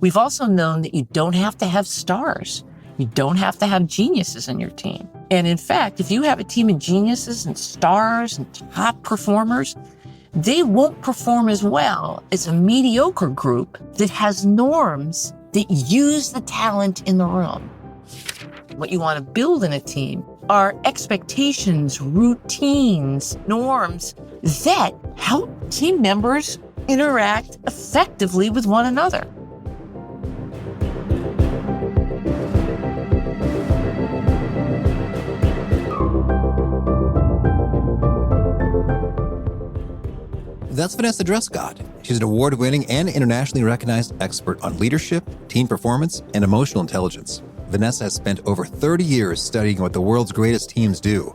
We've also known that you don't have to have stars. You don't have to have geniuses in your team. And in fact, if you have a team of geniuses and stars and top performers, they won't perform as well as a mediocre group that has norms that use the talent in the room. What you want to build in a team are expectations, routines, norms that help team members interact effectively with one another. That's Vanessa Druskat. She's an award-winning and internationally recognized expert on leadership, team performance, and emotional intelligence. Vanessa has spent over 30 years studying what the world's greatest teams do,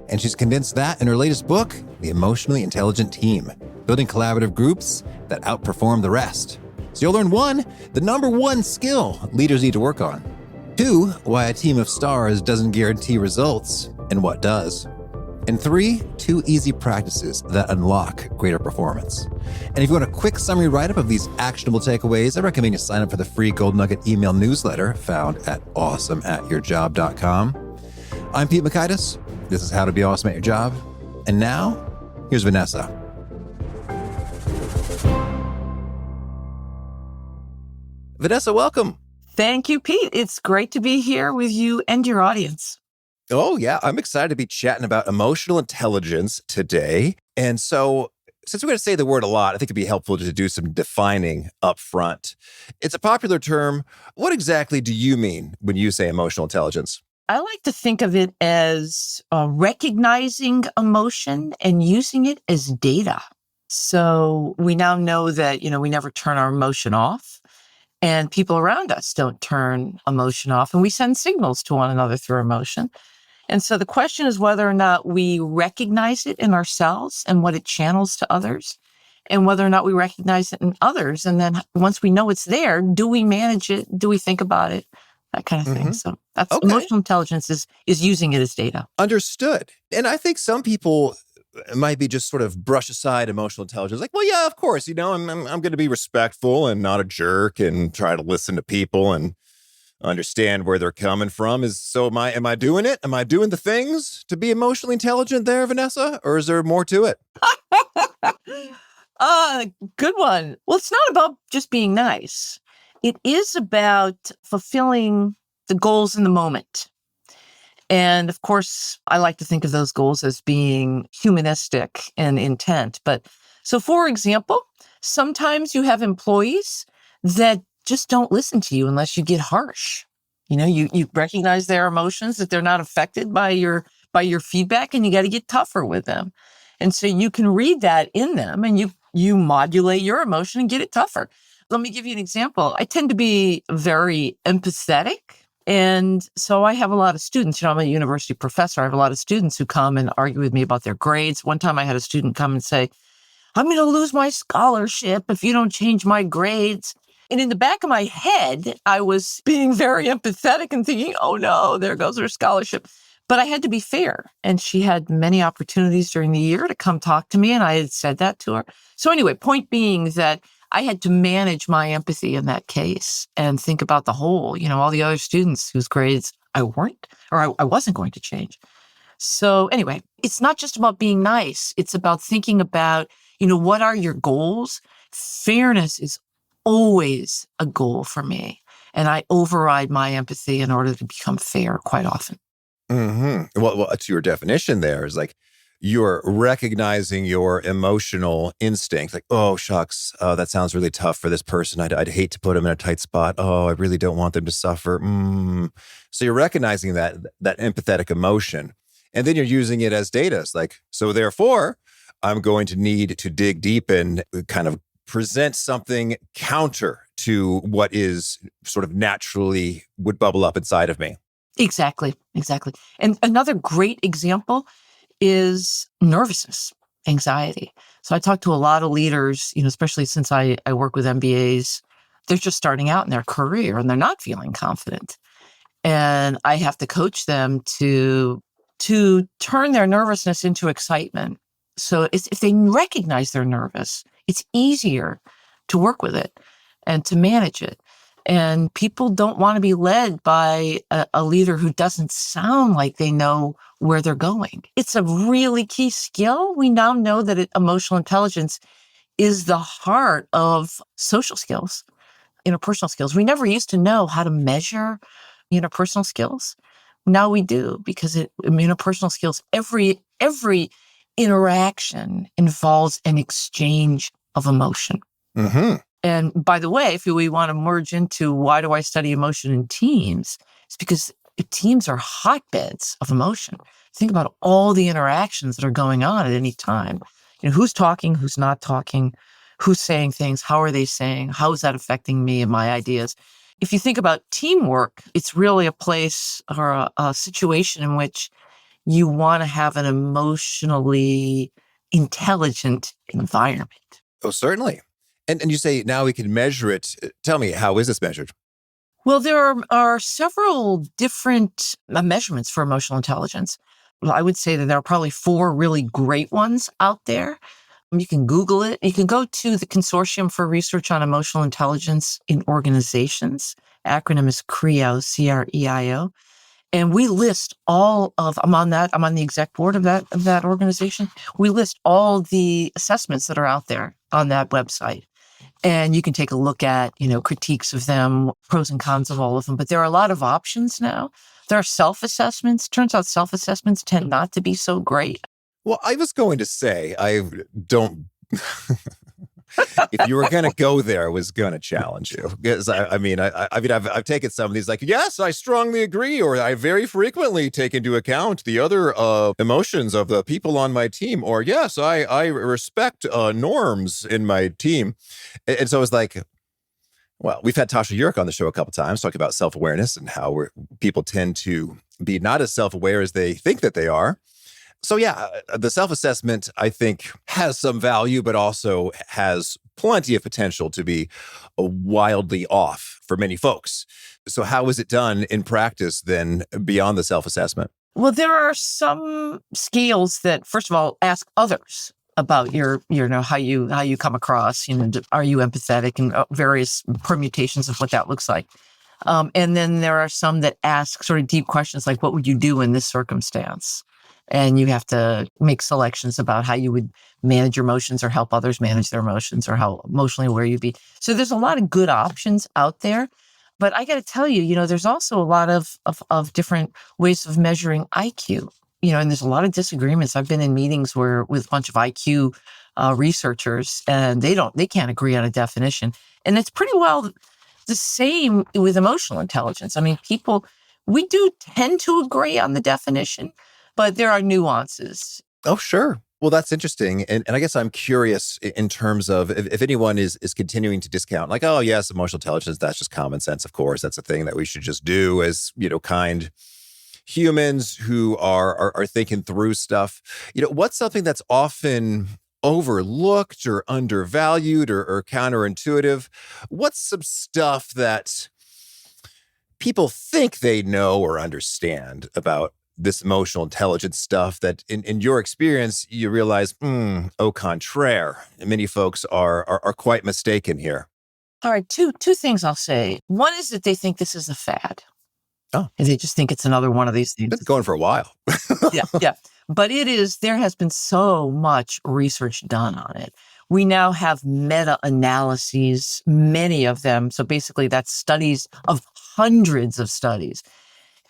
and she's condensed that in her latest book, The Emotionally Intelligent Team, Building Collaborative Groups That Outperform the Rest. So you'll learn 1, the number 1 skill leaders need to work on. 2, why a team of stars doesn't guarantee results, and what does. And 3, 2 easy practices that unlock greater performance. And if you want a quick summary write-up of these actionable takeaways, I recommend you sign up for the free Gold Nugget email newsletter found at awesomeatyourjob.com. I'm Pete Makaitis. This is How to Be Awesome at Your Job. And now, here's Vanessa. Vanessa, welcome. Thank you, Pete. It's great to be here with you and your audience. Oh, yeah. I'm excited to be chatting about emotional intelligence today. And so, since we're going to say the word a lot, I think it'd be helpful to do some defining up front. It's a popular term. What exactly do you mean when you say emotional intelligence? I like to think of it as recognizing emotion and using it as data. So we now know that, we never turn our emotion off, and people around us don't turn emotion off, and we send signals to one another through emotion. And so the question is whether or not we recognize it in ourselves and what it channels to others, and whether or not we recognize it in others. And then once we know it's there, do we manage it? Do we think about it? That kind of thing. So that's emotional intelligence is using it as data. Understood. And I think some people might be just sort of brush aside emotional intelligence. Like, well, yeah, of course, I'm going to be respectful and not a jerk and try to listen to people and understand where they're coming from. Am I doing it? Am I doing the things to be emotionally intelligent there, Vanessa? Or is there more to it? Good one. Well, it's not about just being nice. It is about fulfilling the goals in the moment. And of course, I like to think of those goals as being humanistic in intent. So for example, sometimes you have employees that just don't listen to you unless you get harsh. You recognize their emotions, that they're not affected by your feedback, and you got to get tougher with them. And so you can read that in them, and you modulate your emotion and get it tougher. Let me give you an example. I tend to be very empathetic. And so I have a lot of students, I'm a university professor. I have a lot of students who come and argue with me about their grades. One time I had a student come and say, I'm going to lose my scholarship if you don't change my grades. And in the back of my head, I was being very empathetic and thinking, oh no, there goes her scholarship. But I had to be fair. And she had many opportunities during the year to come talk to me. And I had said that to her. So anyway, point being that I had to manage my empathy in that case and think about the whole, all the other students whose grades I wasn't going to change. So anyway, it's not just about being nice. It's about thinking about, what are your goals? Fairness is always a goal for me. And I override my empathy in order to become fair quite often. Mm-hmm. Well, to your definition there is like, you're recognizing your emotional instinct. Like, oh, shucks, that sounds really tough for this person. I'd hate to put them in a tight spot. Oh, I really don't want them to suffer. So you're recognizing that empathetic emotion. And then you're using it as data. It's like, so therefore, I'm going to need to dig deep and kind of present something counter to what is sort of naturally would bubble up inside of me. Exactly. And another great example is nervousness, anxiety. So I talk to a lot of leaders, especially since I work with MBAs, they're just starting out in their career and they're not feeling confident. And I have to coach them to turn their nervousness into excitement. So if they recognize they're nervous, it's easier to work with it and to manage it. And people don't want to be led by a leader who doesn't sound like they know where they're going. It's a really key skill. We now know that emotional intelligence is the heart of social skills, interpersonal skills. We never used to know how to measure interpersonal skills. Now we do, because interpersonal skills, every interaction involves an exchange of emotion. Mm-hmm. And by the way, if we want to merge into why do I study emotion in teams, it's because teams are hotbeds of emotion. Think about all the interactions that are going on at any time. Who's talking, who's not talking, who's saying things, how are they saying, how is that affecting me and my ideas? If you think about teamwork, it's really a place or a situation in which you want to have an emotionally intelligent environment. Oh, certainly. And you say now we can measure it. Tell me, how is this measured? Well, there are several different measurements for emotional intelligence. Well, I would say that there are probably 4 really great ones out there. You can Google it. You can go to the Consortium for Research on Emotional Intelligence in Organizations. Acronym is CREIO, CREIO. And we list I'm on the exec board of that organization. We list all the assessments that are out there on that website. And you can take a look at, critiques of them, pros and cons of all of them. But there are a lot of options now. There are self-assessments. Turns out self-assessments tend not to be so great. Well, I was going to say, I don't... If you were going to go there, I was going to challenge you. Because I've taken some of these, like, yes, I strongly agree, or I very frequently take into account the other emotions of the people on my team, or yes, I respect norms in my team. And so it's like, well, we've had Tasha Yerk on the show a couple times talking about self-awareness and how people tend to be not as self-aware as they think that they are. So yeah, the self-assessment, I think, has some value, but also has plenty of potential to be wildly off for many folks. So how is it done in practice then beyond the self-assessment? Well, there are some scales that, first of all, ask others about your, how you come across, are you empathetic, and various permutations of what that looks like. And then there are some that ask sort of deep questions like, what would you do in this circumstance? And you have to make selections about how you would manage your emotions or help others manage their emotions, or how emotionally aware you'd be. So there's a lot of good options out there. But I got to tell you, there's also a lot of different ways of measuring IQ, and there's a lot of disagreements. I've been in meetings with a bunch of IQ researchers, and they can't agree on a definition. And it's pretty well the same with emotional intelligence. I mean, we do tend to agree on the definition, but there are nuances. Oh, sure. Well, that's interesting. And I guess I'm curious in terms of if anyone is continuing to discount, like, oh, yes, emotional intelligence, that's just common sense. Of course, that's a thing that we should just do as, kind humans who are thinking through stuff. What's something that's often overlooked or undervalued or counterintuitive? What's some stuff that people think they know or understand about this emotional intelligence stuff that in your experience, you realize, au contraire, many folks are quite mistaken here? All right, two things I'll say. One is that they think this is a fad. Oh. And they just think it's another one of these things. It's been going for a while. Yeah. But there has been so much research done on it. We now have meta-analyses, many of them. So basically that's studies of hundreds of studies.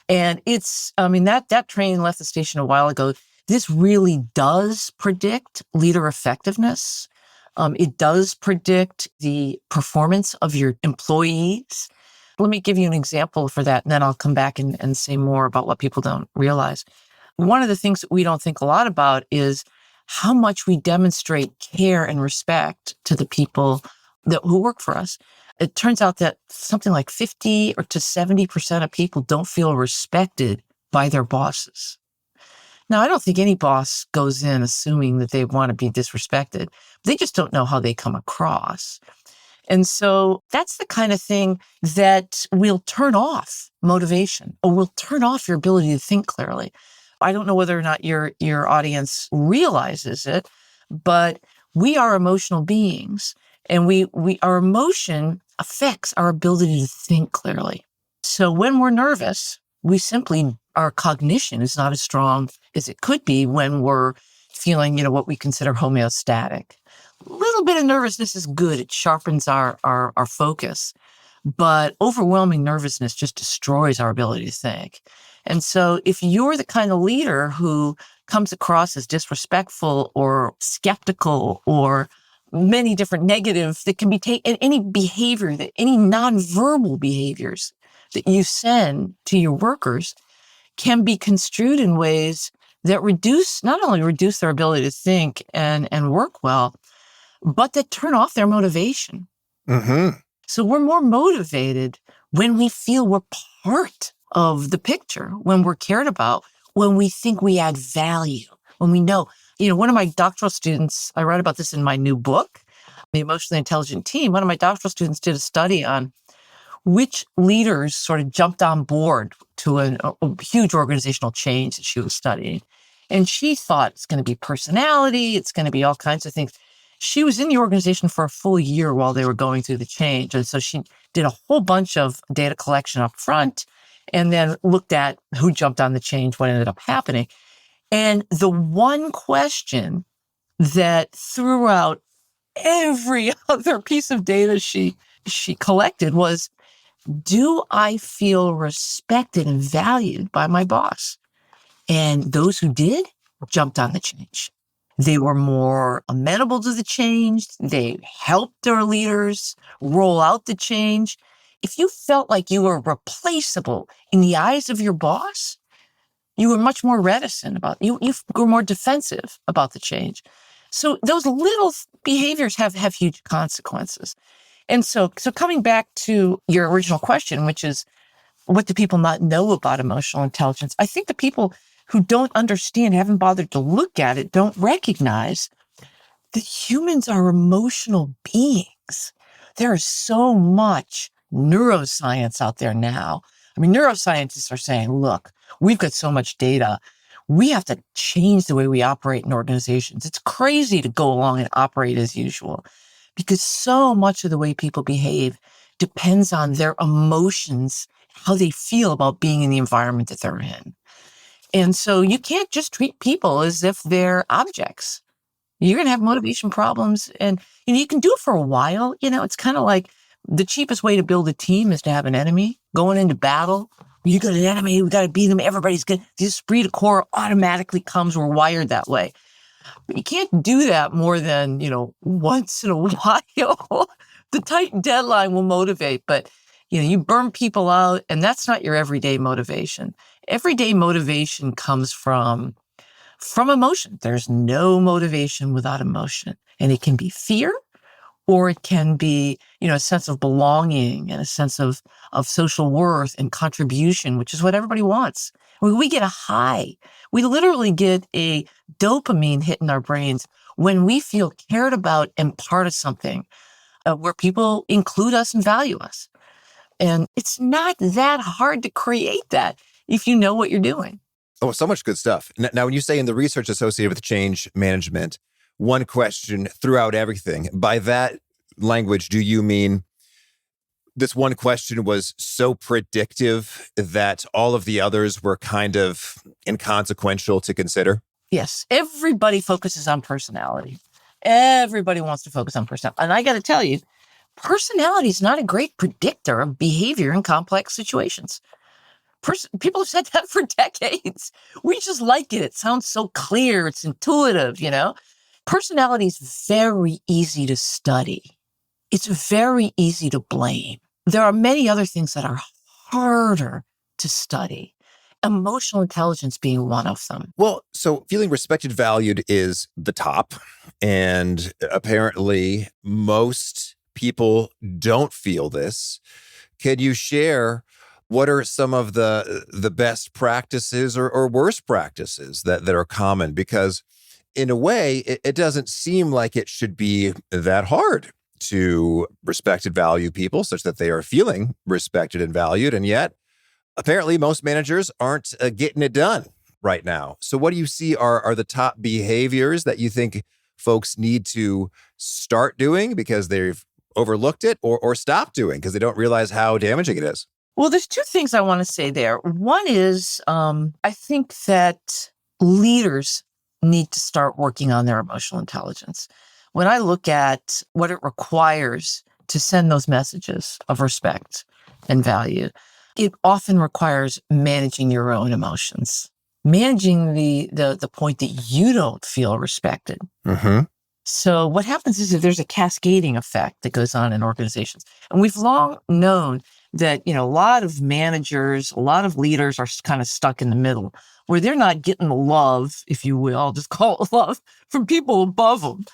And that train left the station a while ago. This really does predict leader effectiveness. It does predict the performance of your employees. Let me give you an example for that, and then I'll come back and say more about what people don't realize. One of the things that we don't think a lot about is how much we demonstrate care and respect to the people who work for us. It turns out that something like 50 or to 70% of people don't feel respected by their bosses. Now, I don't think any boss goes in assuming that they want to be disrespected. They just don't know how they come across. And so that's the kind of thing that will turn off motivation, or will turn off your ability to think clearly. I don't know whether or not your audience realizes it, but we are emotional beings. And our emotion affects our ability to think clearly. So when we're nervous, our cognition is not as strong as it could be when we're feeling, what we consider homeostatic. A little bit of nervousness is good. It sharpens our focus. But overwhelming nervousness just destroys our ability to think. And so if you're the kind of leader who comes across as disrespectful or skeptical or many different negatives that can be taken, any behavior, any nonverbal behaviors that you send to your workers can be construed in ways that not only reduce their ability to think and work well, but that turn off their motivation. Mm-hmm. So we're more motivated when we feel we're part of the picture, when we're cared about, when we think we add value, when we know. One of my doctoral students, I write about this in my new book, The Emotionally Intelligent Team. One of my doctoral students did a study on which leaders sort of jumped on board to a huge organizational change that she was studying. And she thought it's going to be personality, it's going to be all kinds of things. She was in the organization for a full year while they were going through the change. And so she did a whole bunch of data collection up front and then looked at who jumped on the change, what ended up happening. And the one question that threw out every other piece of data she collected was, do I feel respected and valued by my boss? And those who did jumped on the change. They were more amenable to the change. They helped their leaders roll out the change. If you felt like you were replaceable in the eyes of your boss, you were much more reticent about you were more defensive about the change. So those little behaviors have huge consequences. And so coming back to your original question, which is, what do people not know about emotional intelligence? I think the people who don't understand, haven't bothered to look at it, don't recognize that humans are emotional beings. There is so much neuroscience out there now. I mean, neuroscientists are saying, look, we've got so much data. We have to change the way we operate in organizations. It's crazy to go along and operate as usual because so much of the way people behave depends on their emotions, how they feel about being in the environment that they're in. And so you can't just treat people as if they're objects. You're going to have motivation problems and you can do it for a while. It's kind of like the cheapest way to build a team is to have an enemy going into battle. You got an enemy, we got to beat them. Everybody's good. The esprit de corps automatically comes. We're wired that way. But you can't do that more than, once in a while. The tight deadline will motivate, but you burn people out and that's not your everyday motivation. Everyday motivation comes from emotion. There's no motivation without emotion. And it can be fear or it can be, a sense of belonging and a sense of social worth and contribution, which is what everybody wants. We get a high. We literally get a dopamine hit in our brains when we feel cared about and part of something where people include us and value us. And it's not that hard to create that if you know what you're doing. Oh, so much good stuff. Now, when you say in the research associated with change management, one question throughout everything, by that language, do you mean this one question was so predictive that all of the others were kind of inconsequential to consider? Yes. Everybody focuses on personality. Everybody wants to focus on personality. And I got to tell you, personality is not a great predictor of behavior in complex situations. People have said that for decades. We just like it. It sounds so clear. It's intuitive, Personality is very easy to study. It's very easy to blame. There are many other things that are harder to study. Emotional intelligence being one of them. Well, so feeling respected, valued is the top. And apparently most people don't feel this. Can you share what are some of the best practices or worst practices that are common? Because in a way, it doesn't seem like it should be that hard to respect and value people such that they are feeling respected and valued. And yet, apparently, most managers aren't getting it done right now. So what do you see are the top behaviors that you think folks need to start doing because they've overlooked it, or stop doing because they don't realize how damaging it is? Well, there's two things I want to say there. One is I think that leaders need to start working on their emotional intelligence. When I look at what it requires to send those messages of respect and value, it often requires managing your own emotions, managing the point that you don't feel respected. Mm-hmm. So what happens is that there's a cascading effect that goes on in organizations. And we've long known that, a lot of managers, a lot of leaders are kind of stuck in the middle where they're not getting the love, if you will, I'll just call it love, from people above them.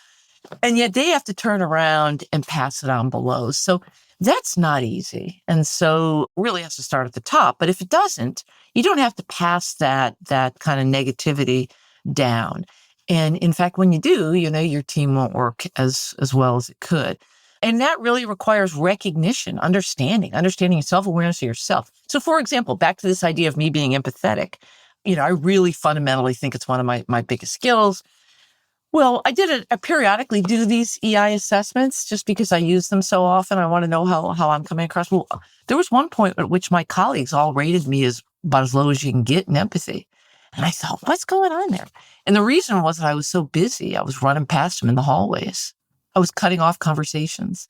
And yet they have to turn around and pass it on below. So that's not easy. And so it really has to start at the top. But if it doesn't, you don't have to pass that kind of negativity down. And in fact, when you do, your team won't work as well as it could. And that really requires recognition, understanding self-awareness of yourself. So for example, back to this idea of me being empathetic, I really fundamentally think it's one of my biggest skills. Well, I periodically do these EI assessments just because I use them so often. I want to know how I'm coming across. Well, there was one point at which my colleagues all rated me as about as low as you can get in empathy. And I thought, what's going on there? And the reason was that I was so busy. I was running past them in the hallways. I was cutting off conversations.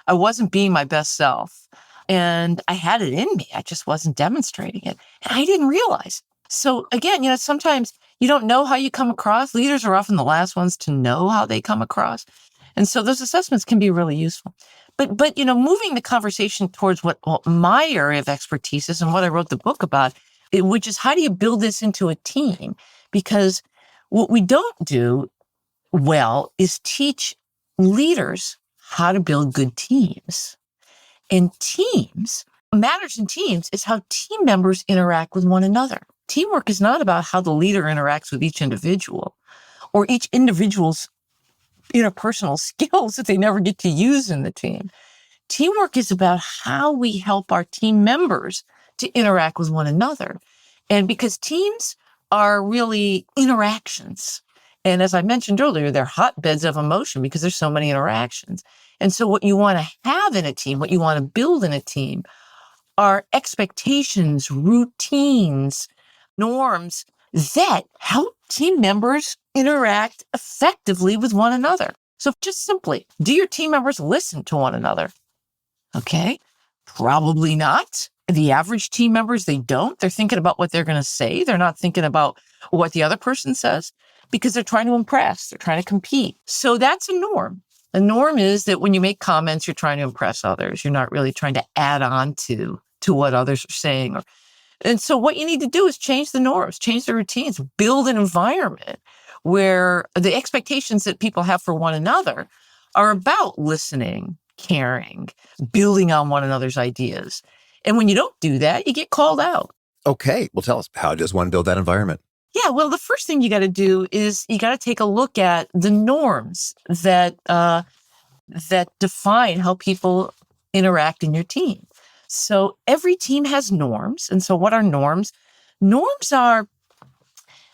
I wasn't being my best self. And I had it in me. I just wasn't demonstrating it. And I didn't realize. So again, sometimes you don't know how you come across. Leaders are often the last ones to know how they come across. And so those assessments can be really useful. But moving the conversation towards what my area of expertise is and what I wrote the book about, which is how do you build this into a team? Because what we don't do well is teach leaders how to build good teams. And matters in teams is how team members interact with one another. Teamwork is not about how the leader interacts with each individual or each individual's interpersonal skills that they never get to use in the team. Teamwork is about how we help our team members to interact with one another. And because teams are really interactions. And as I mentioned earlier, they're hotbeds of emotion because there's so many interactions. And so what you want to have in a team, what you want to build in a team are expectations, routines, norms that help team members interact effectively with one another. So just simply, do your team members listen to one another? Okay, probably not. The average team members, they don't. They're thinking about what they're going to say. They're not thinking about what the other person says because they're trying to impress. They're trying to compete. So that's a norm. A norm is that when you make comments, you're trying to impress others. You're not really trying to add on to what others are saying. And so what you need to do is change the norms, change the routines, build an environment where the expectations that people have for one another are about listening, caring, building on one another's ideas. And when you don't do that, you get called out. Okay. Well, tell us, how does one build that environment? Yeah, well, the first thing you got to do is you got to take a look at the norms that define how people interact in your team. So every team has norms. And so what are norms? Norms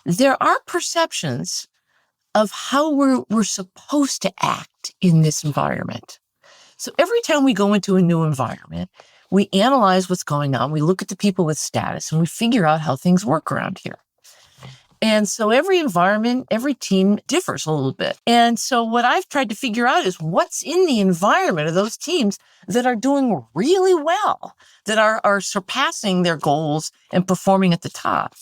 there are perceptions of how we're supposed to act in this environment. So every time we go into a new environment, we analyze what's going on. We look at the people with status and we figure out how things work around here. And so every environment, every team differs a little bit. And so what I've tried to figure out is what's in the environment of those teams that are doing really well, that are surpassing their goals and performing at the top.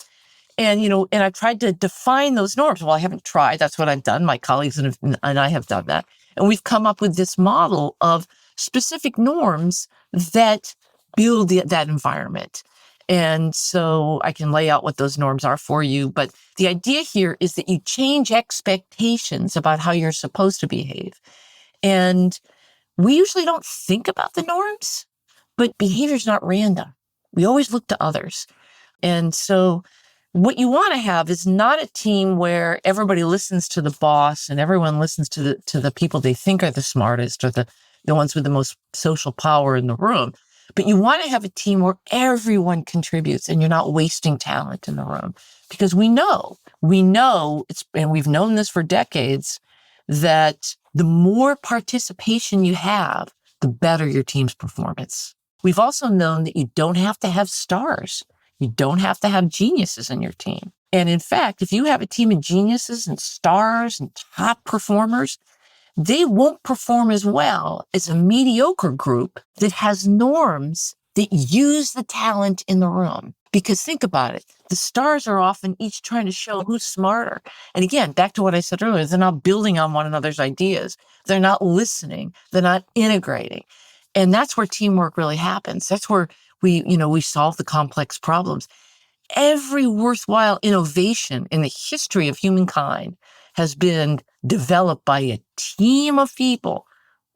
And, and I've tried to define those norms. Well, I haven't tried. That's what I've done. My colleagues and I have done that. And we've come up with this model of specific norms that build that environment. And so I can lay out what those norms are for you. But the idea here is that you change expectations about how you're supposed to behave. And we usually don't think about the norms, but behavior is not random. We always look to others. And so what you want to have is not a team where everybody listens to the boss and everyone listens to the people they think are the smartest or the ones with the most social power in the room. But you want to have a team where everyone contributes and you're not wasting talent in the room. Because we know and we've known this for decades, that the more participation you have, the better your team's performance. We've also known that you don't have to have stars. You don't have to have geniuses in your team. And in fact, if you have a team of geniuses and stars and top performers, they won't perform as well as a mediocre group that has norms that use the talent in the room. Because think about it, the stars are often each trying to show who's smarter. And again, back to what I said earlier, they're not building on one another's ideas. They're not listening. They're not integrating. And that's where teamwork really happens. That's where we solve the complex problems. Every worthwhile innovation in the history of humankind has been developed by a team of people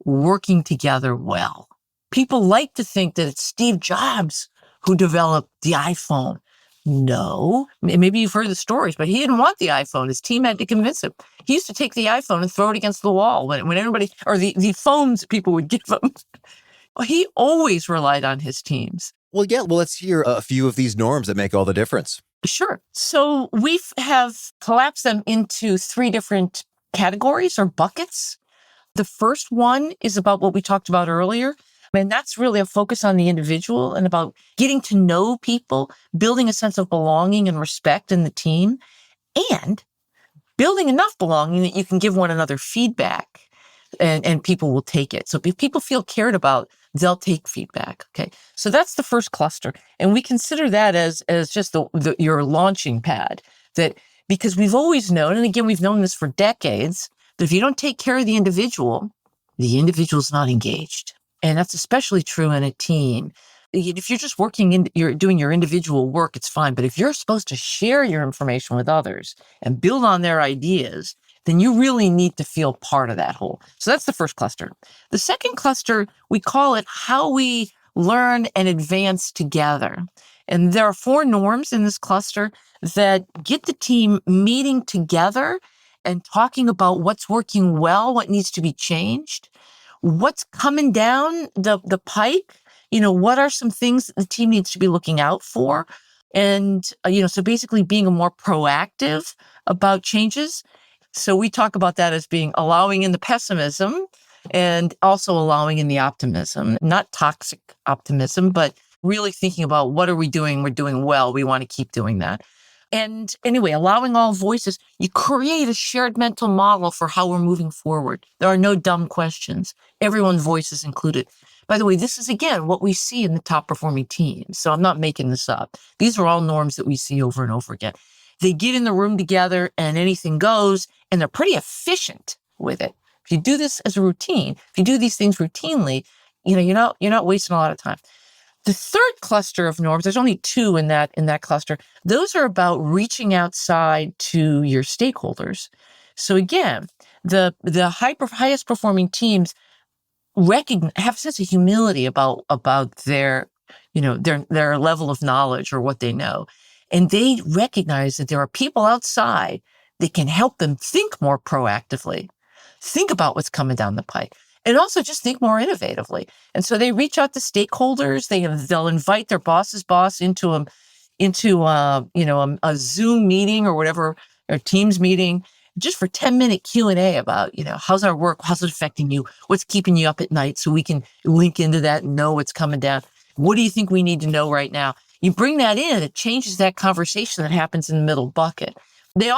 working together well. People like to think that it's Steve Jobs who developed the iPhone. No, maybe you've heard the stories, but he didn't want the iPhone. His team had to convince him. He used to take the iPhone and throw it against the wall when everybody, or the phones people would give him. Well, he always relied on his teams. Well, yeah. Well, let's hear a few of these norms that make all the difference. Sure. So we have collapsed them into 3 different categories or buckets. The first one is about what we talked about earlier. And that's really a focus on the individual and about getting to know people, building a sense of belonging and respect in the team, and building enough belonging that you can give one another feedback and people will take it. So if people feel cared about, they'll take feedback. Okay. So that's the first cluster. And we consider that as just your launching pad, that because we've always known, and again, we've known this for decades, that if you don't take care of the individual's not engaged. And that's especially true in a team. If you're just you're doing your individual work, it's fine. But if you're supposed to share your information with others and build on their ideas, then you really need to feel part of that whole. So that's the first cluster. The second cluster, we call it how we learn and advance together. And there are 4 norms in this cluster that get the team meeting together and talking about what's working well, what needs to be changed, what's coming down the pike, what are some things that the team needs to be looking out for. And, so basically being more proactive about changes. So we talk about that as being allowing in the pessimism and also allowing in the optimism, not toxic optimism, but really thinking about what are we doing? We're doing well. We want to keep doing that. And anyway, allowing all voices, you create a shared mental model for how we're moving forward. There are no dumb questions. Everyone's voice is included. By the way, this is, again, what we see in the top performing teams. So I'm not making this up. These are all norms that we see over and over again. They get in the room together and anything goes, and they're pretty efficient with it. If you do this as a routine, if you do these things routinely, you're not wasting a lot of time. The third cluster of norms, there's only 2 in that cluster. Those are about reaching outside to your stakeholders. So again, the highest performing teams have a sense of humility about their level of knowledge or what they know. And they recognize that there are people outside that can help them think more proactively, think about what's coming down the pike, and also just think more innovatively. And so they reach out to stakeholders. They'll invite their boss's boss into a Zoom meeting or whatever, or Teams meeting, just for 10-minute Q&A about, how's our work? How's it affecting you? What's keeping you up at night? So we can link into that and know what's coming down. What do you think we need to know right now? You bring that in, it changes that conversation that happens in the middle bucket. They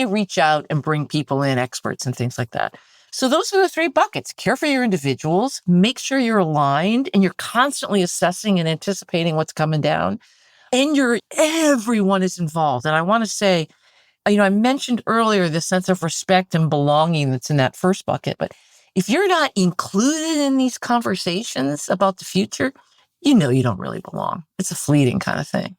reach out and bring people in, experts and things like that. So those are the 3 buckets. Care for your individuals, make sure you're aligned and you're constantly assessing and anticipating what's coming down. And everyone is involved. And I want to say, I mentioned earlier the sense of respect and belonging that's in that first bucket, but if you're not included in these conversations about the future, you don't really belong. It's a fleeting kind of thing,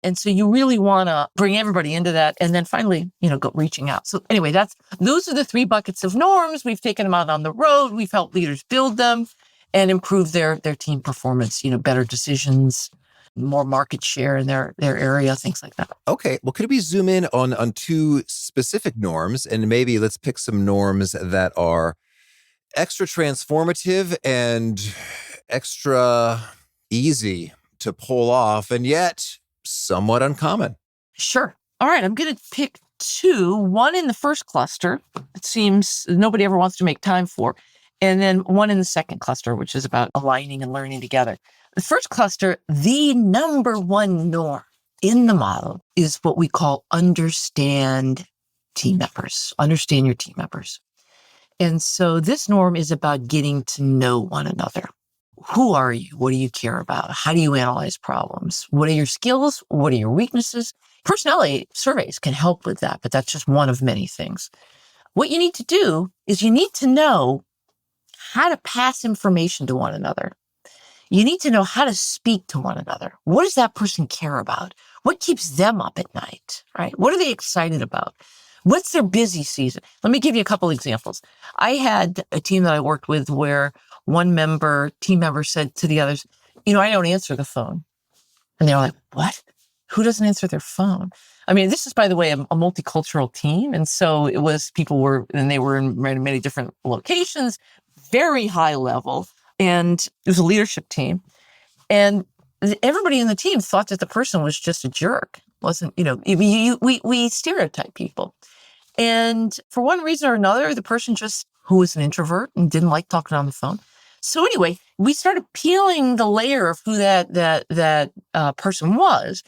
And so you really want to bring everybody into that. And then finally, go reaching out. So anyway, those are the 3 buckets of norms. We've taken them out on the road. We've helped leaders build them and improve their team performance, better decisions, more market share in their area, things like that. Okay. Well, could we zoom in on 2 specific norms, and maybe let's pick some norms that are extra transformative and extra easy to pull off, and yet somewhat uncommon. Sure. All right. I'm going to pick two, one in the first cluster, it seems nobody ever wants to make time for, and then one in the second cluster, which is about aligning and learning together. The first cluster, the number one norm in the model is what we call understand team members, understand your team members. And so this norm is about getting to know one another. Who are you? What do you care about? How do you analyze problems? What are your skills? What are your weaknesses? Personality surveys can help with that, but that's just one of many things. What you need to do is you need to know how to pass information to one another. You need to know how to speak to one another. What does that person care about? What keeps them up at night, right? What are they excited about? What's their busy season? Let me give you a couple examples. I had a team that I worked with where one team member said to the others, I don't answer the phone. And they were like, what? Who doesn't answer their phone? I mean, this is, by the way, a multicultural team. And so they were in many different locations, very high level. And it was a leadership team. And everybody in the team thought that the person was just a jerk. Wasn't, we stereotype people. And for one reason or another, the person who was an introvert and didn't like talking on the phone. So anyway, we started peeling the layer of who that person was.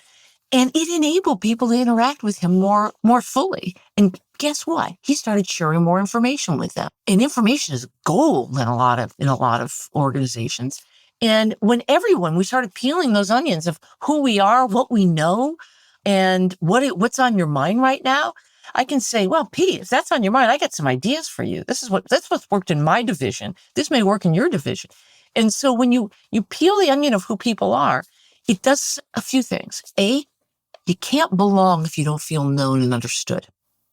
And it enabled people to interact with him more fully. And guess what? He started sharing more information with them. And information is gold in a lot of organizations. And when we started peeling those onions of who we are, what we know, and what's on your mind right now, I can say, well, Pete, if that's on your mind, I got some ideas for you. That's what's worked in my division. This may work in your division. And so when you peel the onion of who people are, it does a few things. A, you can't belong if you don't feel known and understood.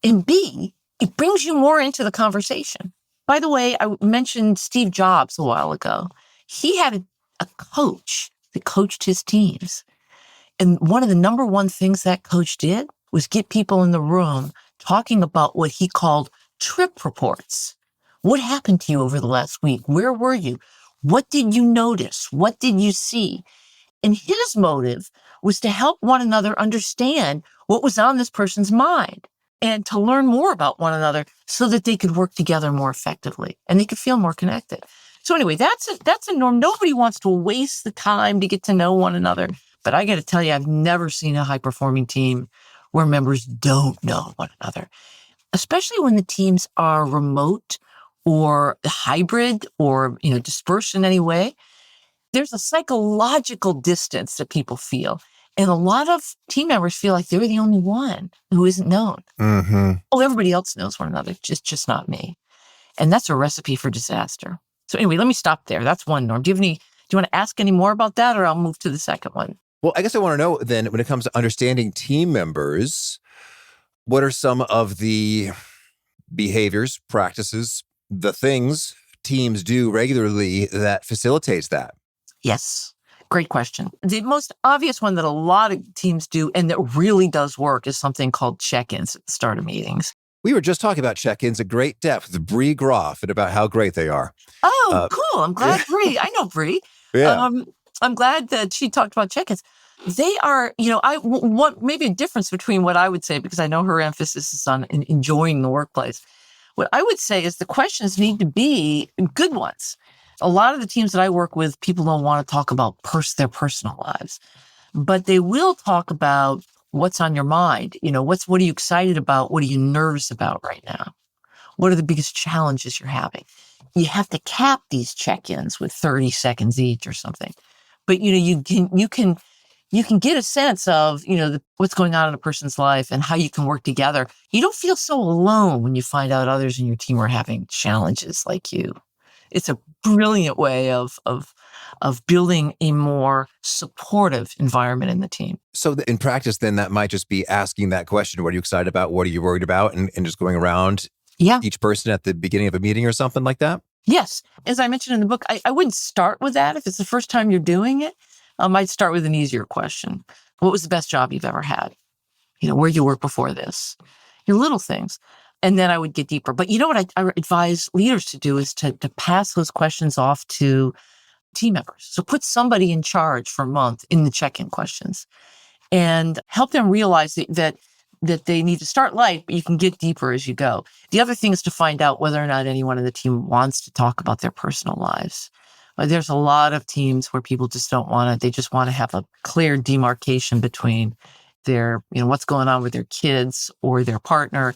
And B, it brings you more into the conversation. By the way, I mentioned Steve Jobs a while ago. He had a coach that coached his teams. And one of the number one things that coach did was get people in the room talking about what he called trip reports. What happened to you over the last week? Where were you? What did you notice? What did you see? And his motive was to help one another understand what was on this person's mind and to learn more about one another so that they could work together more effectively and they could feel more connected. So anyway, that's a norm. Nobody wants to waste the time to get to know one another. But I got to tell you, I've never seen a high-performing team where members don't know one another, especially when the teams are remote or hybrid or, dispersed in any way. There's a psychological distance that people feel. And a lot of team members feel like they're the only one who isn't known. Mm-hmm. Oh, everybody else knows one another, just not me. And that's a recipe for disaster. So anyway, let me stop there. That's one norm. Do you want to ask any more about that, or I'll move to the second one? Well, I guess I want to know then, when it comes to understanding team members, what are some of the behaviors, practices, the things teams do regularly that facilitates that? Yes. Great question. The most obvious one that a lot of teams do and that really does work is something called check-ins at the start of meetings. We were just talking about check-ins at great depth with Bree Groff and about how great they are. Oh, cool. I'm glad Bree. I know Bree. Yeah. I'm glad that she talked about check-ins. They are, what maybe a difference between what I would say, because I know her emphasis is on enjoying the workplace. What I would say is the questions need to be good ones. A lot of the teams that I work with, people don't want to talk about their personal lives, but they will talk about what's on your mind. What are you excited about? What are you nervous about right now? What are the biggest challenges you're having? You have to cap these check-ins with 30 seconds each or something. But, you can get a sense of, what's going on in a person's life and how you can work together. You don't feel so alone when you find out others in your team are having challenges like you. It's a brilliant way of building a more supportive environment in the team. So in practice, then, that might just be asking that question: what are you excited about? What are you worried about? And just going around each person at the beginning of a meeting or something like that? Yes. As I mentioned in the book, I wouldn't start with that. If it's the first time you're doing it, I might start with an easier question. What was the best job you've ever had? Where you worked before this? Your little things. And then I would get deeper. But what I advise leaders to do is to pass those questions off to team members. So put somebody in charge for a month in the check-in questions and help them realize that that they need to start light, but you can get deeper as you go. The other thing is to find out whether or not anyone in the team wants to talk about their personal lives. There's a lot of teams where people just don't want to, they just want to have a clear demarcation between their, what's going on with their kids or their partner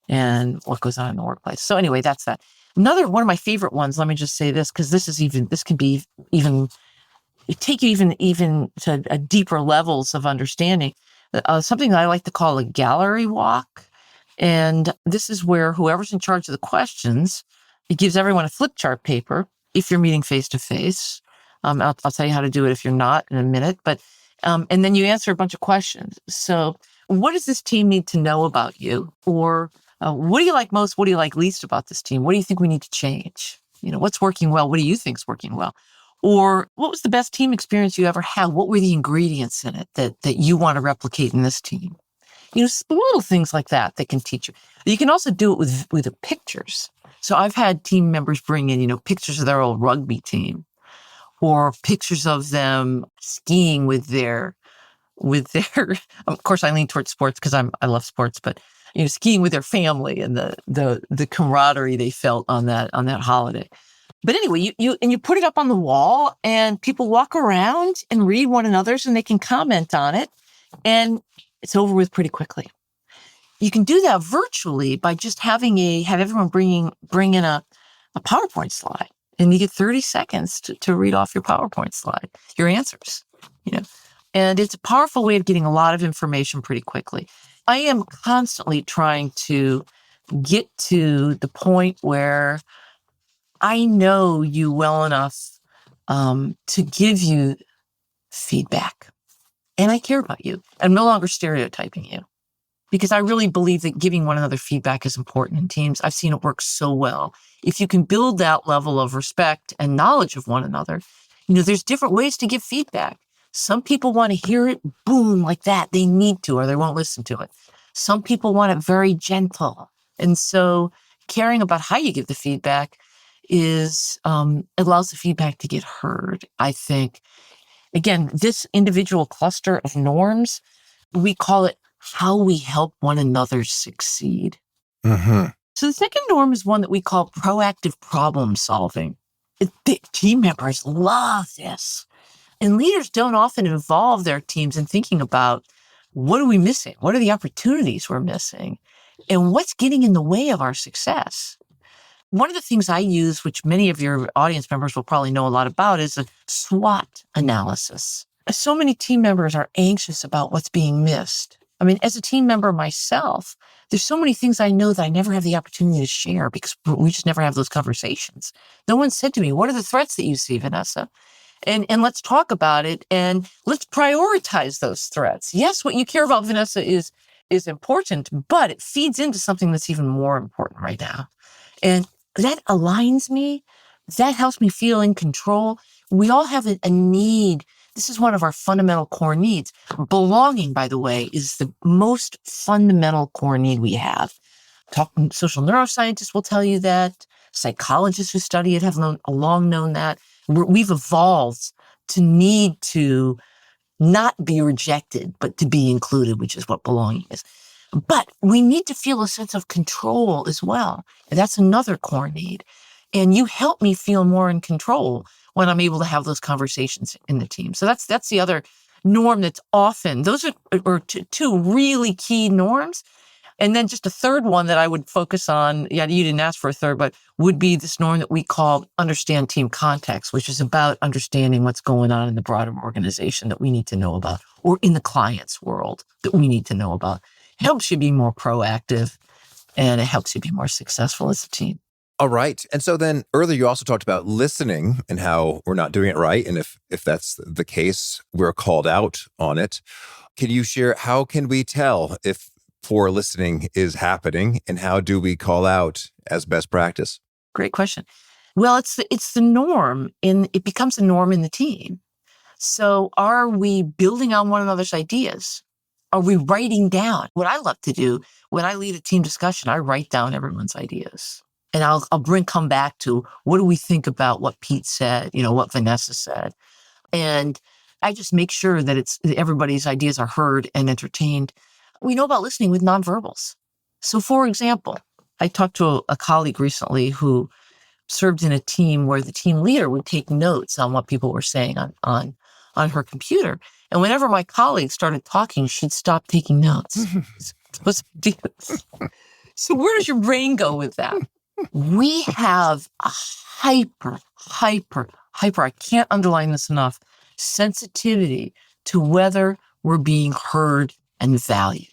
and what goes on in the workplace. So anyway, that's that. Another one of my favorite ones, let me just say this, because this can be even take you even to a deeper levels of understanding. Something that I like to call a gallery walk. And this is where whoever's in charge of the questions, it gives everyone a flip chart paper if you're meeting face to face. I'll tell you how to do it if you're not in a minute. But and then you answer a bunch of questions. So what does this team need to know about you? Or what do you like most? What do you like least about this team? What do you think we need to change? What's working well? What do you think is working well? Or what was the best team experience you ever had? What were the ingredients in it that you want to replicate in this team? Little things like that can teach you. You can also do it with the pictures. So I've had team members bring in, pictures of their old rugby team or pictures of them skiing with their, of course I lean towards sports because I love sports, but skiing with their family and the camaraderie they felt on that holiday. But anyway, you put it up on the wall and people walk around and read one another's and they can comment on it and it's over with pretty quickly. You can do that virtually by just have everyone bring in a PowerPoint slide and you get 30 seconds to read off your PowerPoint slide, your answers, and it's a powerful way of getting a lot of information pretty quickly. I am constantly trying to get to the point where I know you well enough to give you feedback. And I care about you. I'm no longer stereotyping you because I really believe that giving one another feedback is important in teams. I've seen it work so well. If you can build that level of respect and knowledge of one another, there's different ways to give feedback. Some people want to hear it, boom, like that. They need to, or they won't listen to it. Some people want it very gentle. And so caring about how you give the feedback allows the feedback to get heard, I think. Again, this individual cluster of norms, we call it how we help one another succeed. Mm-hmm. So the second norm is one that we call proactive problem solving. Team members love this. And leaders don't often involve their teams in thinking about what are we missing? What are the opportunities we're missing? And what's getting in the way of our success? One of the things I use, which many of your audience members will probably know a lot about, is a SWOT analysis. So many team members are anxious about what's being missed. I mean, as a team member myself, there's so many things I know that I never have the opportunity to share because we just never have those conversations. No one said to me, what are the threats that you see, Vanessa? And let's talk about it and let's prioritize those threats. Yes, what you care about, Vanessa, is important, but it feeds into something that's even more important right now. And that aligns me. That helps me feel in control. We all have a need. This is one of our fundamental core needs. Belonging, by the way, is the most fundamental core need we have. Social neuroscientists will tell you that. Psychologists who study it have long known that. We've evolved to need to not be rejected, but to be included, which is what belonging is. But we need to feel a sense of control as well. And that's another core need. And you help me feel more in control when I'm able to have those conversations in the team. So that's the other norm that's often, those are two really key norms. And then just a third one that I would focus on, you didn't ask for a third, but would be this norm that we call understand team context, which is about understanding what's going on in the broader organization that we need to know about, or in the client's world that we need to know about. It helps you be more proactive and it helps you be more successful as a team. All right. And so then earlier you also talked about listening and how we're not doing it right. And if that's the case, we're called out on it. Can you share, how can we tell if poor listening is happening and how do we call out as best practice? Great question. Well, it's the norm it becomes a norm in the team. So are we building on one another's ideas? Are we writing down? What I love to do when I lead a team discussion, I write down everyone's ideas. And I'll come back to what do we think about what Pete said, what Vanessa said. And I just make sure that everybody's ideas are heard and entertained. We know about listening with nonverbals. So for example, I talked to a colleague recently who served in a team where the team leader would take notes on what people were saying on her computer. And whenever my colleague started talking, she'd stop taking notes. So where does your brain go with that? We have a hyper, I can't underline this enough, sensitivity to whether we're being heard and valued.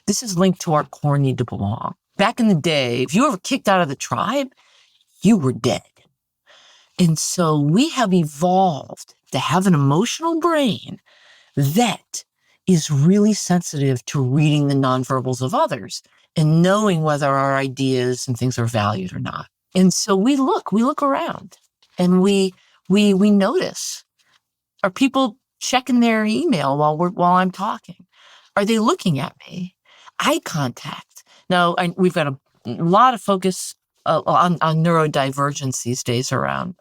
This is linked to our core need to belong. Back in the day, if you were kicked out of the tribe, you were dead. And so we have evolved to have an emotional brain that is really sensitive to reading the nonverbals of others and knowing whether our ideas and things are valued or not. And so we look around and we notice. Are people checking their email while I'm talking? Are they looking at me? Eye contact. Now, we've got a lot of focus on neurodivergence these days around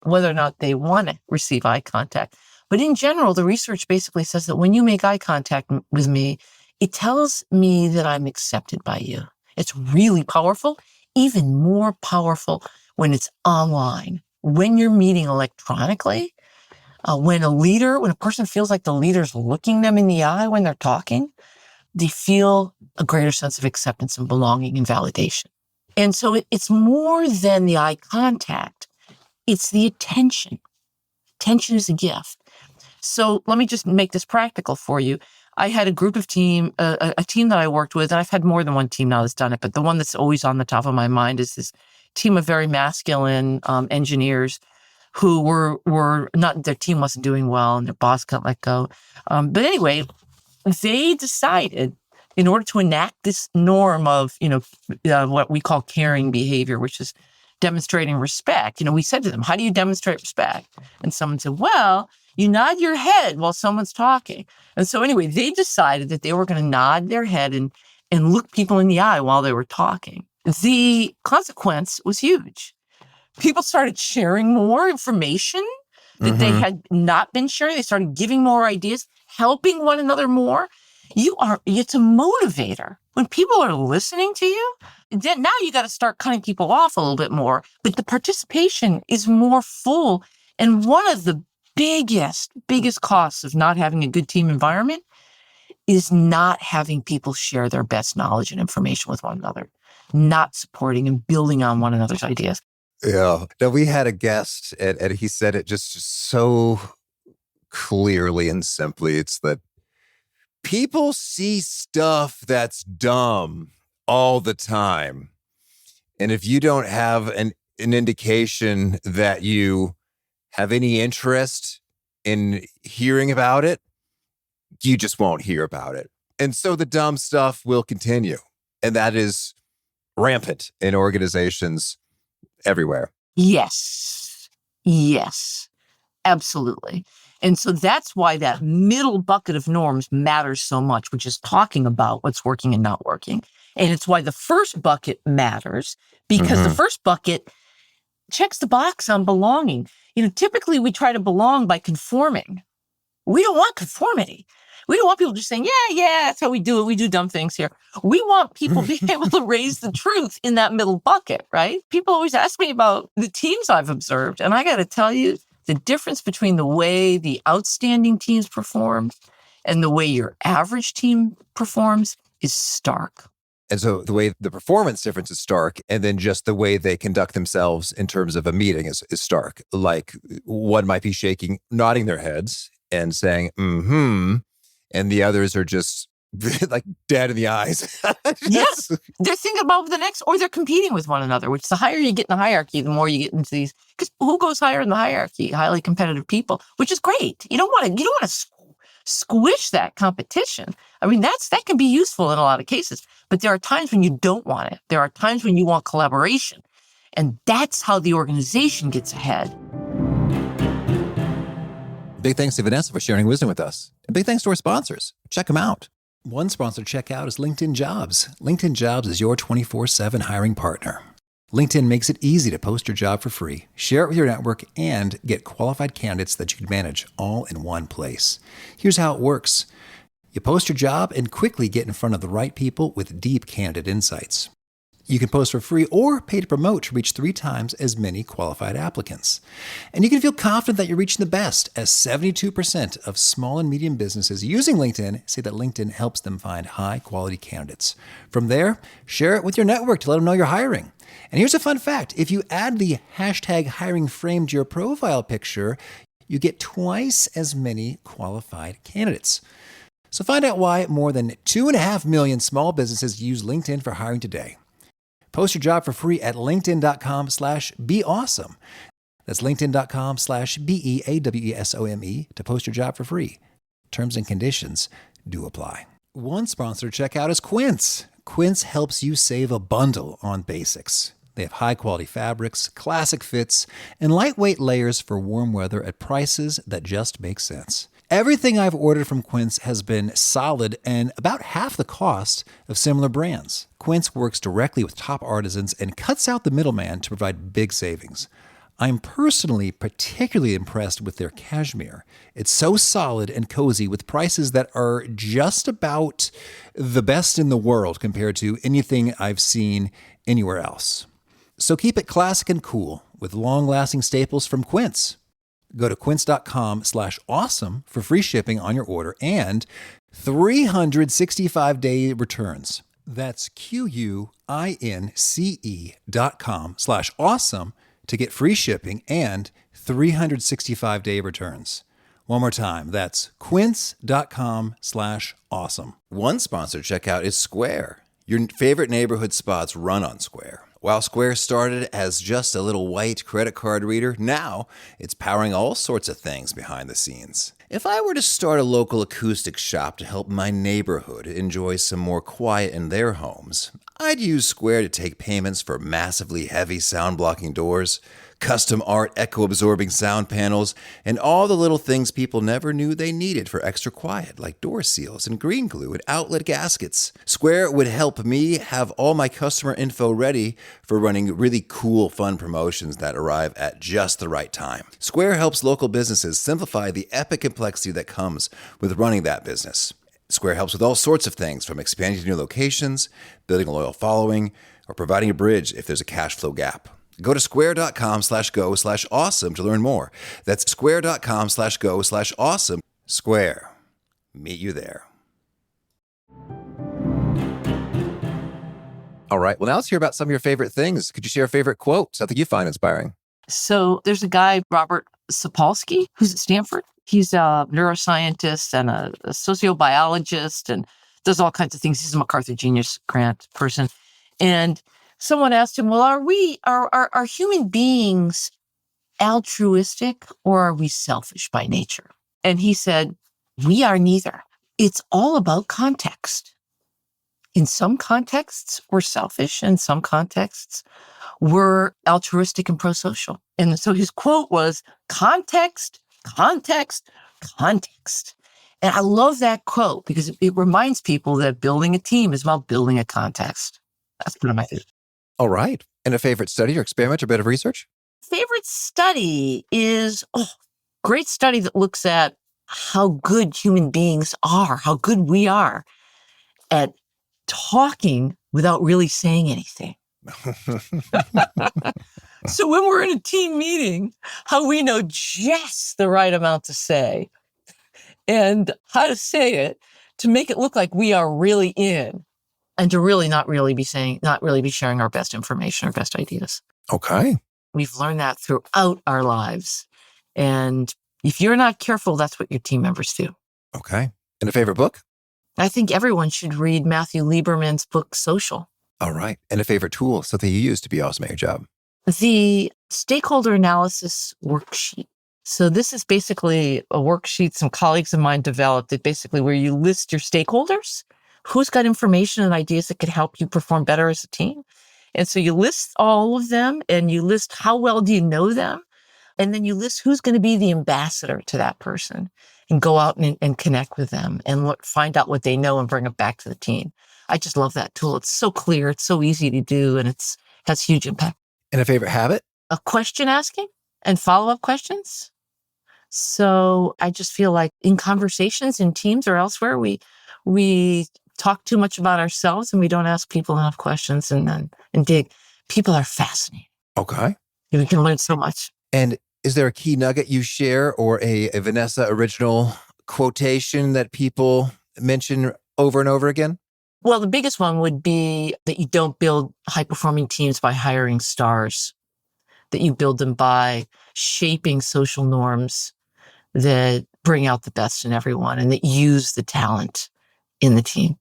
whether or not they want to receive eye contact. But in general, the research basically says that when you make eye contact with me, it tells me that I'm accepted by you. It's really powerful, even more powerful when it's online. When you're meeting electronically, when a person feels like the leader's looking them in the eye when they're talking, they feel a greater sense of acceptance and belonging and validation. And so it's more than the eye contact. It's the attention. Attention is a gift. So let me just make this practical for you. I had a group of team that I worked with, and I've had more than one team now that's done it, but the one that's always on the top of my mind is this team of very masculine engineers who were not, their team wasn't doing well and their boss got let go. But anyway, they decided in order to enact this norm of, what we call caring behavior, which is demonstrating respect. We said to them, how do you demonstrate respect? And someone said, well, you nod your head while someone's talking. And so anyway, they decided that they were going to nod their head and look people in the eye while they were talking. The consequence was huge. People started sharing more information that they had not been sharing. They started giving more ideas, helping one another more. It's a motivator. When people are listening to you, then now you got to start cutting people off a little bit more. But the participation is more full. And one of the biggest costs of not having a good team environment is not having people share their best knowledge and information with one another, not supporting and building on one another's ideas. Yeah. Now, we had a guest, and he said it just so clearly and simply. It's that people see stuff that's dumb all the time. And if you don't have an indication that you have any interest in hearing about it, you just won't hear about it. And so the dumb stuff will continue. And that is rampant in organizations everywhere. Yes, absolutely. And so that's why that middle bucket of norms matters so much, which is talking about what's working and not working. And it's why the first bucket matters, because the first bucket checks the box on belonging. Typically we try to belong by conforming. We don't want conformity. We don't want people just saying, yeah, that's how we do it. We do dumb things here. We want people being able to raise the truth in that middle bucket, right? People always ask me about the teams I've observed. And I got to tell you, the difference between the way the outstanding teams perform and the way your average team performs is stark. And so the way the performance difference is stark, and then just the way they conduct themselves in terms of a meeting is stark. Like one might be nodding their heads and saying, and the others are just like dead in the eyes. Yes, they're thinking about the next, or they're competing with one another, which the higher you get in the hierarchy, the more you get into these, because who goes higher in the hierarchy? Highly competitive people, which is great. You don't want to squish that competition. I mean, that can be useful in a lot of cases, but there are times when you don't want it. There are times when you want collaboration, and that's how the organization gets ahead. Big thanks to Vanessa for sharing wisdom with us. And big thanks to our sponsors. Check them out. One sponsor to check out is LinkedIn Jobs. LinkedIn Jobs is your 24/7 hiring partner. LinkedIn makes it easy to post your job for free, share it with your network, and get qualified candidates that you can manage all in one place. Here's how it works. You post your job and quickly get in front of the right people with deep candidate insights. You can post for free or pay to promote to reach 3 times as many qualified applicants. And you can feel confident that you're reaching the best, as 72% of small and medium businesses using LinkedIn say that LinkedIn helps them find high-quality candidates. From there, share it with your network to let them know you're hiring. And here's a fun fact. If you add the hashtag hiring frame to your profile picture, you get twice as many qualified candidates. So find out why more than 2.5 million small businesses use LinkedIn for hiring today. Post your job for free at linkedin.com/beawesome. That's linkedin.com/BEAWESOME to post your job for free. Terms and conditions do apply. One sponsor to check out is Quince. Quince helps you save a bundle on basics. They have high-quality fabrics, classic fits, and lightweight layers for warm weather at prices that just make sense. Everything I've ordered from Quince has been solid and about half the cost of similar brands. Quince works directly with top artisans and cuts out the middleman to provide big savings. I'm personally particularly impressed with their cashmere. It's so solid and cozy with prices that are just about the best in the world compared to anything I've seen anywhere else. So keep it classic and cool with long-lasting staples from Quince. Go to quince.com/awesome for free shipping on your order and 365-day returns. That's QUINCE.com/awesome to get free shipping and 365-day returns. One more time, that's quince.com/awesome. One sponsor checkout is Square. Your favorite neighborhood spots run on Square. While Square started as just a little white credit card reader, now it's powering all sorts of things behind the scenes. If I were to start a local acoustic shop to help my neighborhood enjoy some more quiet in their homes, I'd use Square to take payments for massively heavy sound-blocking doors, custom art echo-absorbing sound panels, and all the little things people never knew they needed for extra quiet, like door seals and green glue and outlet gaskets. Square would help me have all my customer info ready for running really cool, fun promotions that arrive at just the right time. Square helps local businesses simplify the epic complexity that comes with running that business. Square helps with all sorts of things, from expanding to new locations, building a loyal following, or providing a bridge if there's a cash flow gap. Go to square.com/go/awesome to learn more. That's square.com/go/awesome. Square. Meet you there. All right, well, now let's hear about some of your favorite things. Could you share a favorite quote, something you find inspiring? So there's a guy, Robert Sapolsky, who's at Stanford. He's a neuroscientist and a sociobiologist and does all kinds of things. He's a MacArthur Genius Grant person. And someone asked him, well, are human beings altruistic or are we selfish by nature? And he said, we are neither. It's all about context. In some contexts, we're selfish. In some contexts, we're altruistic and pro-social. And so his quote was, context, context, context. And I love that quote because it reminds people that building a team is about building a context. That's one of my favorites. All right. And a favorite study or experiment or bit of research? Favorite study is great study that looks at how good human beings are, how good we are at talking without really saying anything. So when we're in a team meeting, how we know just the right amount to say and how to say it to make it look like we are really in and to really not really be sharing our best information, our best ideas. Okay. We've learned that throughout our lives. And if you're not careful, that's what your team members do. Okay. And a favorite book? I think everyone should read Matthew Lieberman's book, Social. All right. And a favorite tool, something you use to be awesome at your job? The stakeholder analysis worksheet. So this is basically a worksheet some colleagues of mine developed that basically where you list your stakeholders, who's got information and ideas that could help you perform better as a team. And so you list all of them and you list how well do you know them? And then you list who's going to be the ambassador to that person and go out and connect with them and find out what they know and bring it back to the team. I just love that tool. It's so clear. It's so easy to do and it has huge impact. And a favorite habit? A question asking and follow-up questions. So I just feel like in conversations in teams or elsewhere, we talk too much about ourselves and we don't ask people enough questions and dig. People are fascinating. Okay. We can learn so much. And is there a key nugget you share or a Vanessa original quotation that people mention over and over again? Well, the biggest one would be that you don't build high-performing teams by hiring stars, that you build them by shaping social norms that bring out the best in everyone and that use the talent in the team.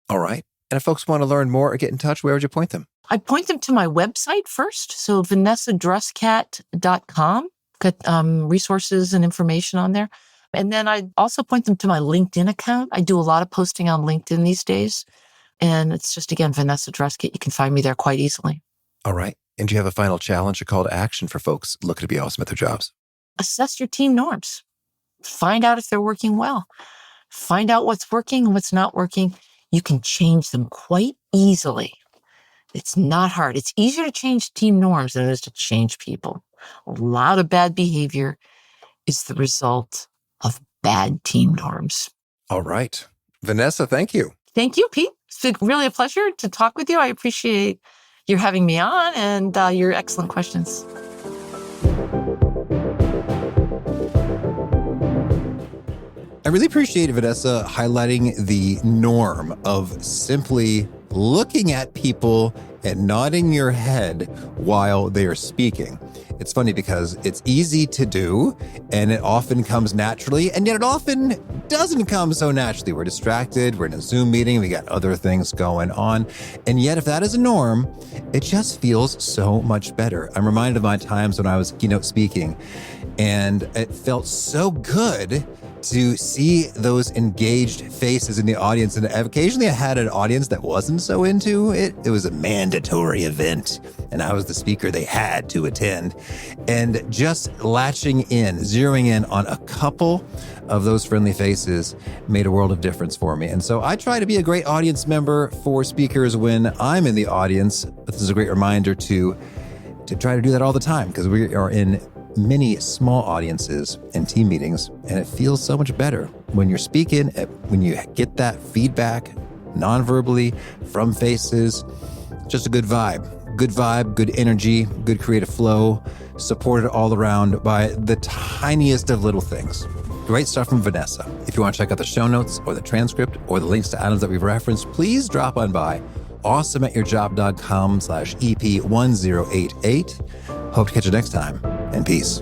All right. And if folks want to learn more or get in touch, where would you point them? I point them to my website first. So VanessaDruskat.com. Got resources and information on there. And then I also point them to my LinkedIn account. I do a lot of posting on LinkedIn these days. And it's just, again, Vanessa Druskat. You can find me there quite easily. All right. And do you have a final challenge or call to action for folks looking to be awesome at their jobs? Assess your team norms. Find out if they're working well. Find out what's working and what's not working. You can change them quite easily. It's not hard. It's easier to change team norms than it is to change people. A lot of bad behavior is the result of bad team norms. All right. Vanessa, thank you. Thank you, Pete. It's been really a pleasure to talk with you. I appreciate your having me on and your excellent questions. I really appreciate Vanessa highlighting the norm of simply looking at people and nodding your head while they are speaking. It's funny because it's easy to do and it often comes naturally, and yet it often doesn't come so naturally. We're distracted, we're in a Zoom meeting, we got other things going on. And yet if that is a norm, it just feels so much better. I'm reminded of my times when I was keynote speaking, and it felt so good to see those engaged faces in the audience. And occasionally I had an audience that wasn't so into it. It was a mandatory event, and I was the speaker they had to attend. And just latching in, zeroing in on a couple of those friendly faces made a world of difference for me. And so I try to be a great audience member for speakers when I'm in the audience. But this is a great reminder to try to do that all the time, because we are in many small audiences and team meetings, and it feels so much better when you're speaking, when you get that feedback non-verbally from faces. Just a good vibe, good energy, good creative flow, supported all around by the tiniest of little things. Great stuff from Vanessa. If you want to check out the show notes or the transcript or the links to items that we've referenced, please drop on by awesomeatyourjob.com/EP1088. Hope to catch you next time, and peace.